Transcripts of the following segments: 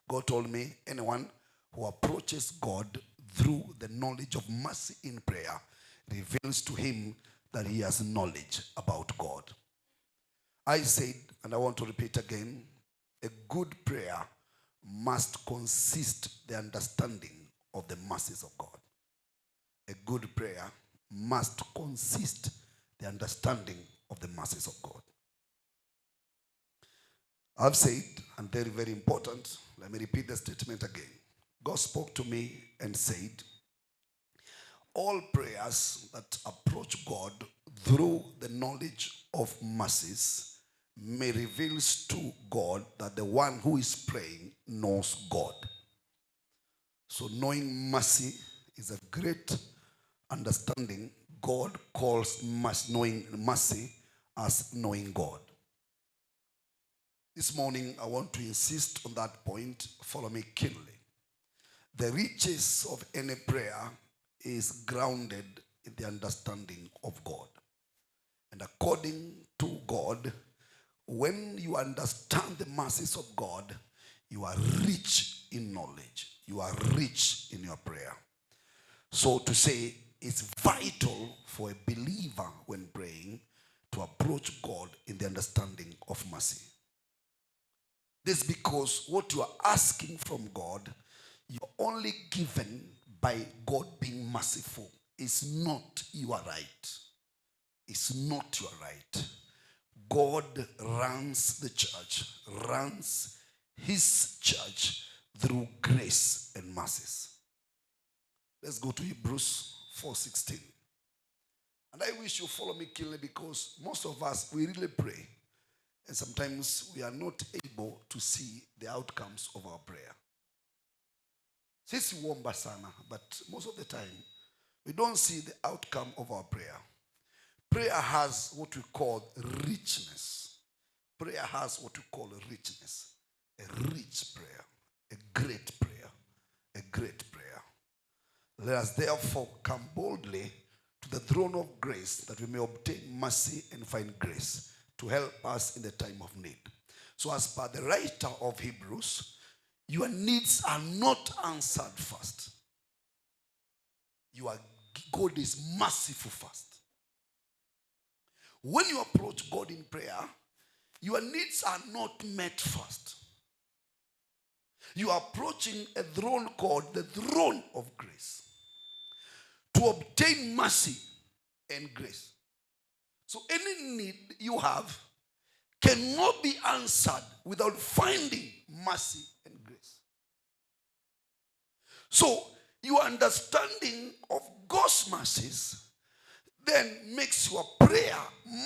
God told me anyone who approaches God through the knowledge of mercy in prayer reveals to him that he has knowledge about God. I said, and I want to repeat again, a good prayer must consist the understanding of the mercies of God. A good prayer must consist the understanding of the mercies of God. I've said, and very, very important, let me repeat the statement again. God spoke to me and said, all prayers that approach God through the knowledge of mercies may reveal to God that the one who is praying knows God. So knowing mercy is a great understanding. God calls knowing mercy as knowing God. This morning, I want to insist on that point. Follow me keenly. The riches of any prayer is grounded in the understanding of God. And according to God, when you understand the mercies of God, you are rich in knowledge. You are rich in your prayer. So to say, it's vital for a believer when praying to approach God in the understanding of mercy. This is because what you are asking from God, you're only given by God being merciful. It's not your right. It's not your right. God runs the church, runs his church through grace and mercies. Let's go to Hebrews 4:16. And I wish you follow me keenly, because most of us, we really pray. And sometimes we are not able to see the outcomes of our prayer. Sisi huomba sana, but most of the time, we don't see the outcome of our prayer. Prayer has what we call richness. Prayer has what we call richness. A rich prayer. A great prayer. A great prayer. Let us therefore come boldly to the throne of grace, that we may obtain mercy and find grace to help us in the time of need. So as per the writer of Hebrews, your needs are not answered first. God is merciful first. When you approach God in prayer, your needs are not met first. You are approaching a throne called the throne of grace to obtain mercy and grace. So any need you have cannot be answered without finding mercy and grace. So your understanding of God's mercies then makes your prayer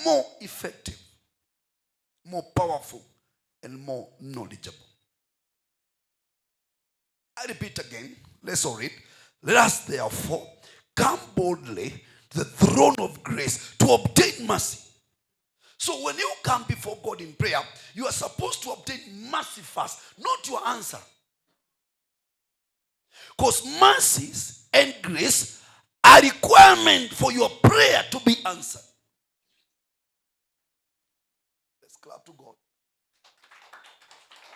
more effective, more powerful, and more knowledgeable. I repeat again, let's all read. Let us therefore come boldly to the throne of grace to obtain mercy. So when you come before God in prayer, you are supposed to obtain mercy first, not your answer. Because mercies and grace are requirement for your prayer to be answered. Let's clap to God.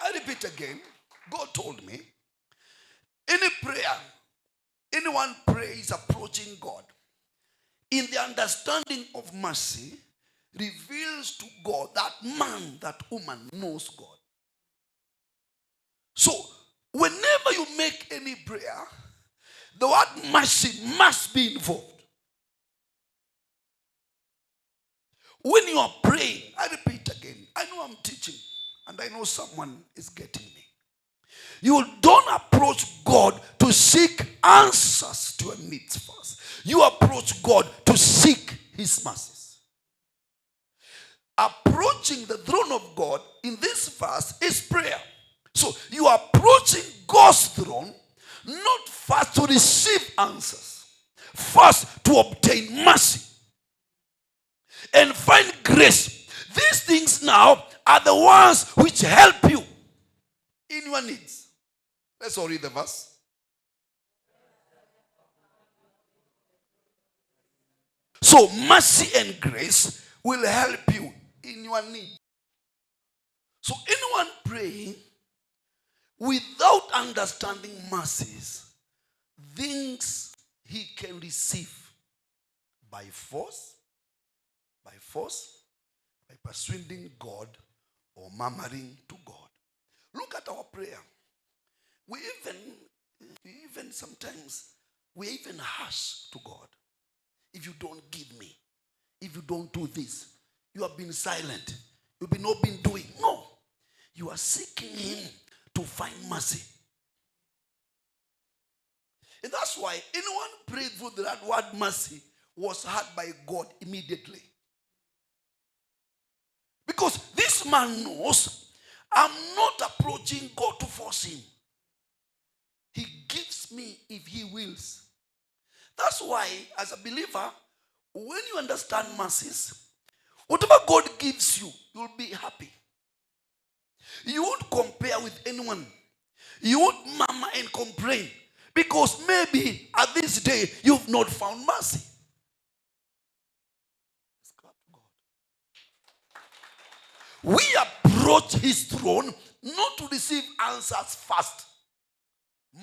I repeat again, God told me, any prayer, anyone prays approaching God in the understanding of mercy reveals to God that man, that woman knows God. So whenever you make any prayer, the word mercy must be involved. When you are praying, I repeat again, I know I'm teaching and I know someone is getting me. You don't approach God to seek answers to your needs first. You approach God to seek his mercies. Approaching the throne of God in this verse is prayer. So you are approaching God's throne not first to receive answers, first to obtain mercy and find grace. These things now are the ones which help you in your needs. Let's all read the verse. So mercy and grace will help you in your need. So anyone praying without understanding mercies, things he can receive by force, by persuading God or murmuring to God. Look at our prayer. We even sometimes, we even harsh to God. If you don't give me, if you don't do this, you have been silent. You've not been doing. No. You are seeking him to find mercy. And that's why anyone prayed for that word mercy was heard by God immediately. Because this man knows I'm not approaching God to force him. He gives me if he wills. That's why, as a believer, when you understand mercies, whatever God gives you, you'll be happy. You won't compare with anyone. You won't murmur and complain. Because maybe at this day, you've not found mercy. We approach his throne not to receive answers fast.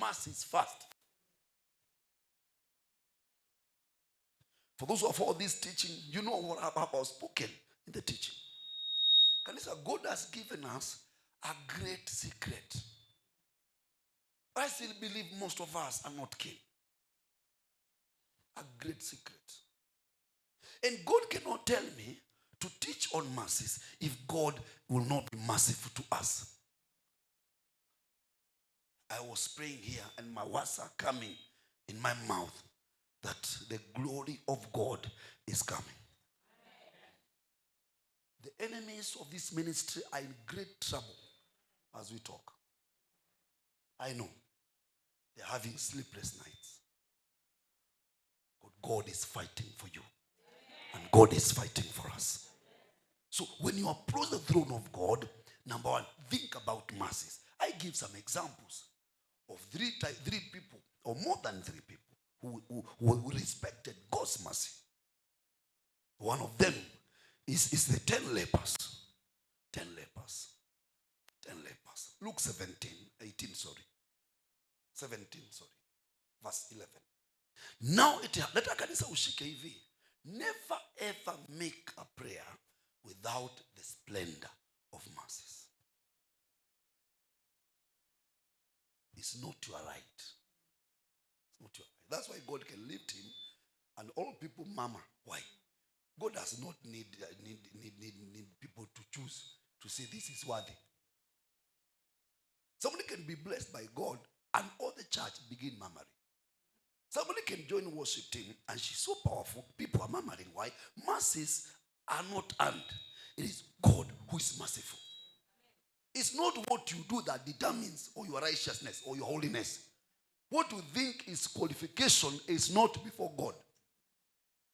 Mercy is fast. For those who have heard this teaching, you know what I've spoken in the teaching. Kanisa, God has given us a great secret. I still believe most of us are not keen. A great secret. And God cannot tell me to teach on mercies if God will not be merciful to us. I was praying here and my words are coming in my mouth that the glory of God is coming. The enemies of this ministry are in great trouble as we talk. I know they're having sleepless nights. But God is fighting for you. And God is fighting for us. So when you approach the throne of God, number one, think about mercies. I give some examples of three people, or more than three people, who respected God's mercy. One of them is the 10 lepers. 10 lepers. 10 lepers. Luke 17, verse 11. Now, let kanisa ushike hivi. Never ever make a prayer without the splendor of mercies. It's not your right. It's not your right. That's why God can lift him and all people murmur. Why? God does not need people to choose to say this is worthy. Somebody can be blessed by God and all the church begin murmuring. Somebody can join worship team and she's so powerful, people are murmuring. Why? Mercies are not earned. It is God who is merciful. It's not what you do that determines or your righteousness or your holiness. What you think is qualification is not before God.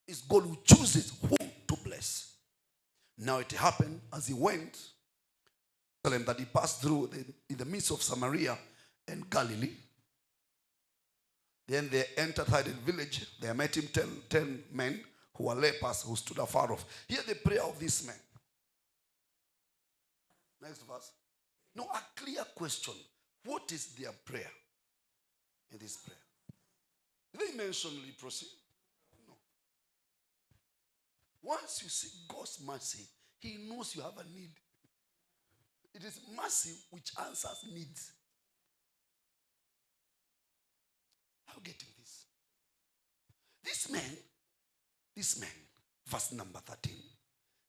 It's God who chooses whom to bless. Now it happened as he went, that he passed through in the midst of Samaria and Galilee. Then they entered a village. They met him 10 men who were lepers who stood afar off. Hear the prayer of this man. Next verse. No, a clear question. What is their prayer in this prayer? Did they mention leprosy? No. Once you seek God's mercy, he knows you have a need. It is mercy which answers needs. Are you getting this? This man, verse number 13.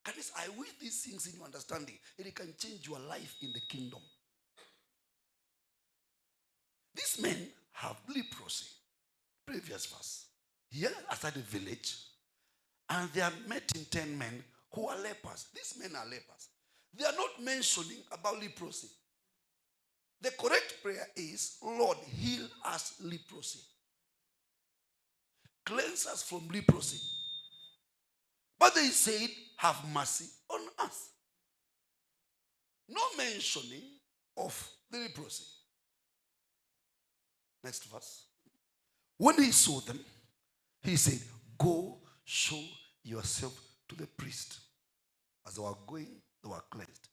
I wish these things in your understanding. It can change your life in the kingdom. These men have leprosy. Previous verse. Here outside the village, and they are met in 10 men who are lepers. These men are lepers. They are not mentioning about leprosy. The correct prayer is, Lord, heal us leprosy. Cleanse us from leprosy. But they said, have mercy on us. No mentioning of the leprosy. Next verse. When he saw them, he said, go show yourself to the priest. As they were going, they were cleansed.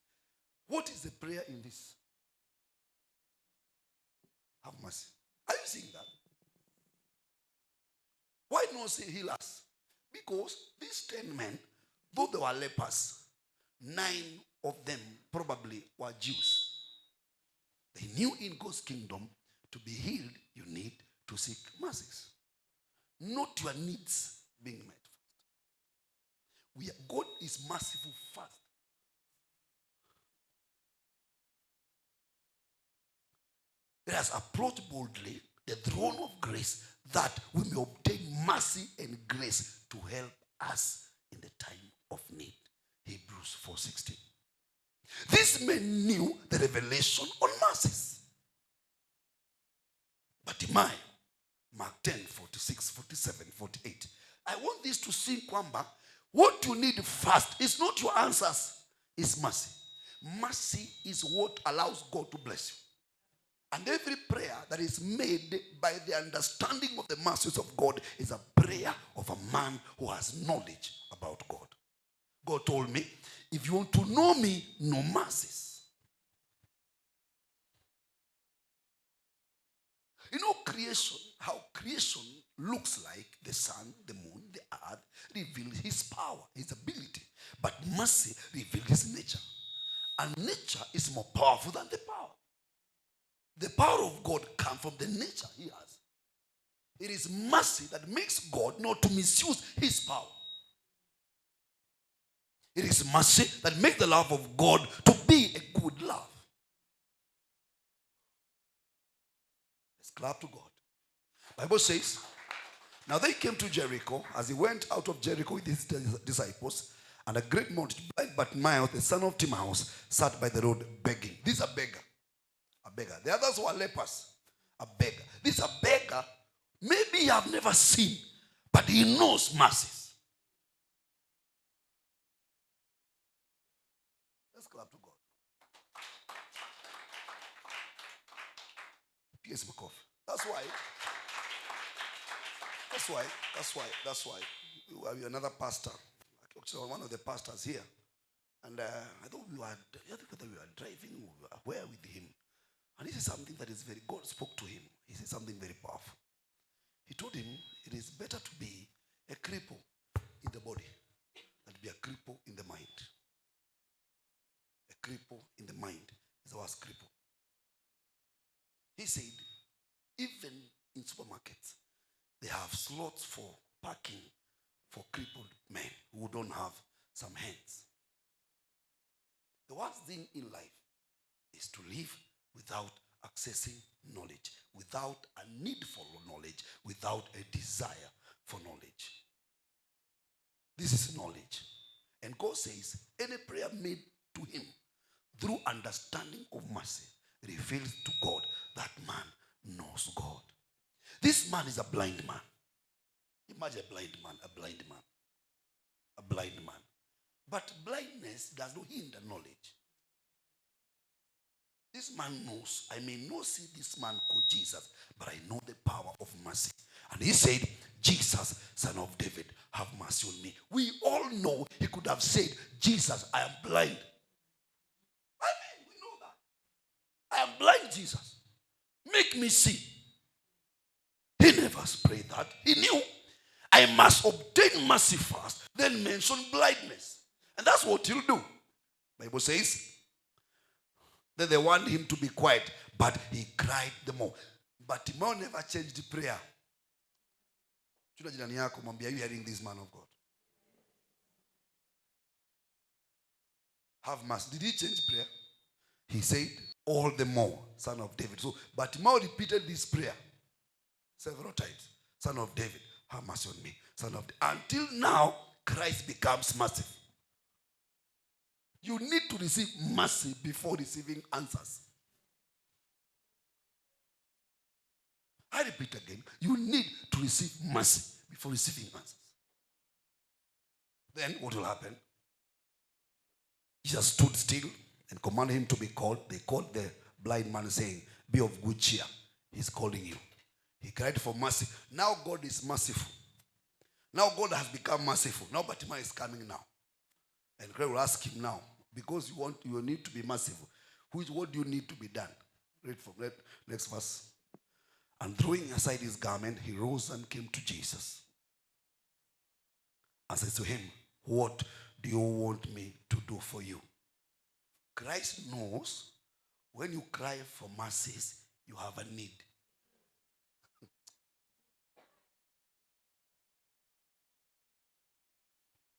What is the prayer in this? seeing that? Why not say heal us? Because these 10 men, though they were lepers, 9 of them probably were Jews. They knew in God's kingdom, to be healed, you need to seek mercies. Not your needs being met first. God is merciful first. Let us approach boldly the throne of grace, that we may obtain mercy and grace to help us in the time of need. Hebrews 4:16. These men knew the revelation on mercies. But Timai, Mark 10, 46, 47, 48. I want this to sing kwamba, what you need first is not your answers, it's mercy. Mercy is what allows God to bless you. And every prayer that is made by the understanding of the mercies of God is a prayer of a man who has knowledge about God. God told me, if you want to know me, know mercies. You know creation, how creation looks like, the sun, the moon, the earth, reveals his power, his ability. But mercy reveals his nature. And nature is more powerful than the power. The power of God comes from the nature he has. It is mercy that makes God not to misuse his power. It is mercy that makes the love of God to be a good love. Let's clap to God. The Bible says, now they came to Jericho. As he went out of Jericho with his disciples, and a great multitude, blind Bartimaeus, the son of Timaeus, sat by the road begging. This is a beggar. A beggar. The others were lepers. A beggar. This is a beggar. Maybe you have never seen, but he knows mercies. Let's clap to God. P.S. McCoff. That's why. We have another pastor. Actually, one of the pastors here. And I thought we were driving, we were aware with him. And he said something that is very, God spoke to him. He said something very powerful. He told him it is better to be a cripple in the body than to be a cripple in the mind. A cripple in the mind is the worst cripple. He said, even in supermarkets, they have slots for parking for crippled men who don't have some hands. The worst thing in life is to live without accessing knowledge, without a need for knowledge, without a desire for knowledge. This is knowledge. And God says, any prayer made to him through understanding of mercy reveals to God that man knows God. This man is a blind man. Imagine a blind man. But blindness does not hinder knowledge. This man knows, I may not see this man called Jesus, but I know the power of mercy. And he said, Jesus, son of David, have mercy on me. We all know he could have said, Jesus, I am blind. I mean, we know that. I am blind, Jesus. Make me see. He never prayed that. He knew, I must obtain mercy first, then mention blindness. And that's what he'll do. The Bible says, then they want him to be quiet, but he cried the more. But Timon never changed the prayer. Are you hearing this man of God? Have mercy. Did he change prayer? He said, all the more, son of David. So, but Timon repeated this prayer several times. Son of David, have mercy on me. Son of David. Until now, Christ becomes merciful. You need to receive mercy before receiving answers. I repeat again. You need to receive mercy before receiving answers. Then what will happen? Jesus stood still and commanded him to be called. They called the blind man saying, be of good cheer. He's calling you. He cried for mercy. Now God is merciful. Now God has become merciful. Now Bartimaeus is coming now. And God will ask him now, because you need to be merciful. What do you need to be done? Read from next verse. And throwing aside his garment, he rose and came to Jesus and said to him, what do you want me to do for you? Christ knows when you cry for mercies, you have a need.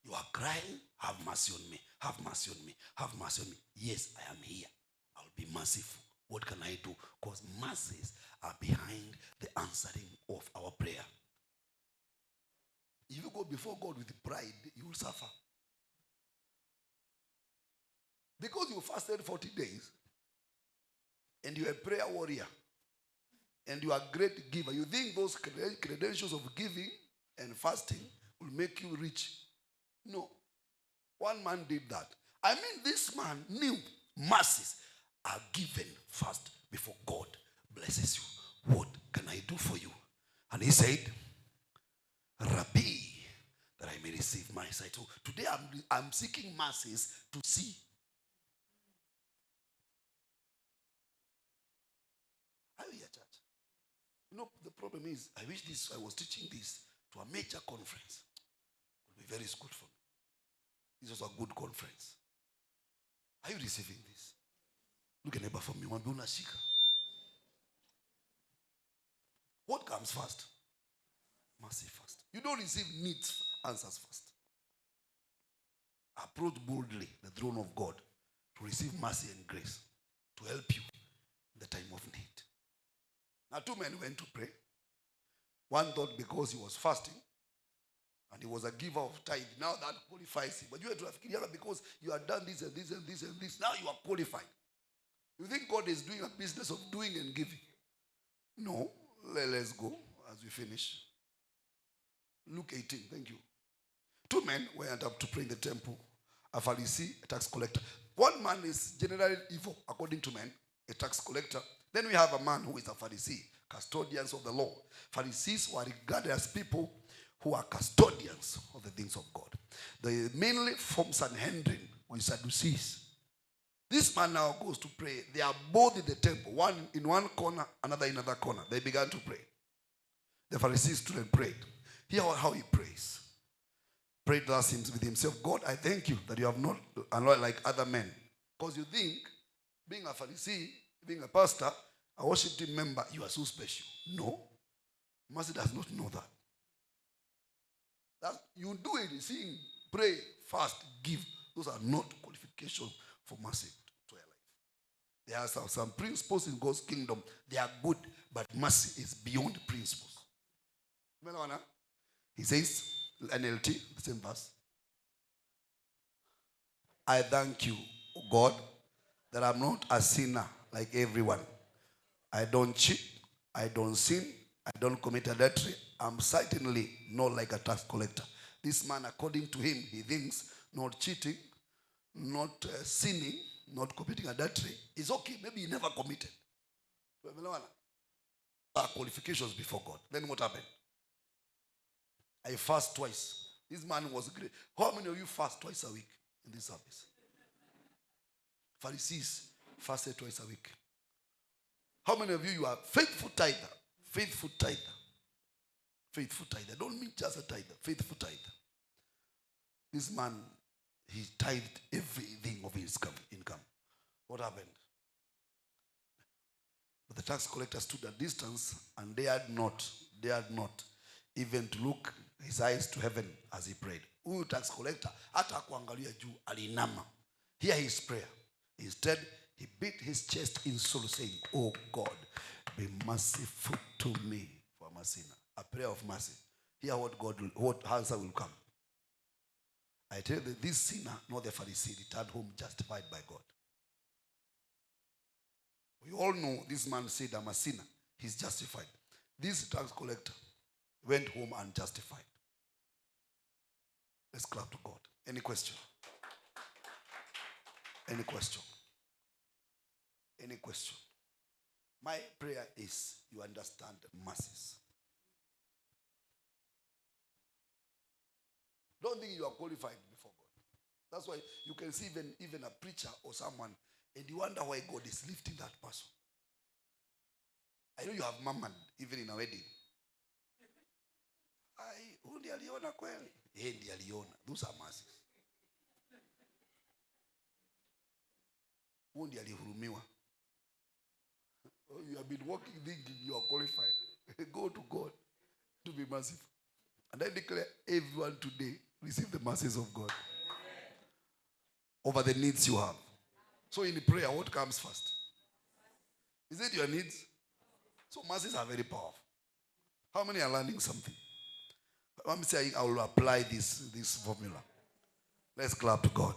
You are crying, have mercy on me, have mercy on me, have mercy on me. Yes, I am here. I'll be merciful. What can I do? Because mercies are behind the answering of our prayer. If you go before God with pride, you will suffer. Because you fasted 40 days, and you're a prayer warrior, and you are a great giver, you think those credentials of giving and fasting will make you rich. No. One man did that. I mean, this man knew mercies are given first before God blesses you. What can I do for you? And he said, Rabbi, that I may receive my sight. So today I'm seeking mercies to see. Are you here, church? You know, the problem is, I wish I was teaching this to a major conference. It would be very good for me. This was a good conference. Are you receiving this? Look at neighbor for me. What comes first? Mercy first. You don't receive needs answers first. Approach boldly the throne of God to receive mercy and grace to help you in the time of need. Now 2 men went to pray. One thought because he was fasting and he was a giver of tithe, now that qualifies him. But you have to have because you have done this and this and this and this. Now you are qualified. You think God is doing a business of doing and giving? No. Let's go as we finish. Luke 18, thank you. 2 men went up to pray in the temple. A Pharisee, a tax collector. One man is generally evil, according to men, a tax collector. Then we have a man who is a Pharisee, custodians of the law. Pharisees were regarded as people who are custodians of the things of God. They mainly form Sanhedrin with Sadducees. This man now goes to pray. They are both in the temple, one in one corner, another in another corner. They began to pray. The Pharisees stood and prayed. Hear how he prays. Prayed thus with himself, God, I thank you that you have not annoyed like other men. Because you think, being a Pharisee, being a pastor, a worship team member, you are so special. No. Mercy does not know that. You do it, sing, pray, fast, give. Those are not qualifications for mercy to your life. There are some principles in God's kingdom. They are good, but mercy is beyond principles. He says, NLT, the same verse. I thank you, God, that I'm not a sinner like everyone. I don't cheat. I don't sin. I don't commit adultery. I'm certainly not like a tax collector. This man, according to him, he thinks not cheating, not sinning, not committing adultery is okay. Maybe he never committed. Qualifications before God. Then what happened? I fast twice. This man was great. How many of you fast twice a week in this service? Pharisees fasted twice a week. How many of you are faithful tither? Faithful tither. Faithful tither. Don't mean just a tither. Faithful tither. This man, he tithed everything of his income. What happened? But the tax collector stood at distance and dared not even to look his eyes to heaven as he prayed. Huyu tax collector hata kuangalia juu alinama. Hear his prayer. Instead, he beat his chest in sorrow, saying, oh God, be merciful to me for a sinner. A prayer of mercy. Hear what answer will come. I tell you that this sinner, not the Pharisee, returned home justified by God. We all know this man said, I'm a sinner. He's justified. This tax collector went home unjustified. Let's clap to God. Any question? Any question? Any question? My prayer is you understand mercies. Don't think you are qualified before God. That's why you can see even a preacher or someone and you wonder why God is lifting that person. I know you have murmured even in a wedding. Huyu ndiye aliona kweli? Yeye ndiye aliona. Those are mercies. Huyu ndiye alihurumiwa. You have been walking thinking you are qualified. Go to God to be merciful. And I declare everyone today receive the mercies of God over the needs you have. So in prayer, what comes first? Is it your needs? So mercies are very powerful. How many are learning something? Let me say I will apply this formula. Let's clap to God.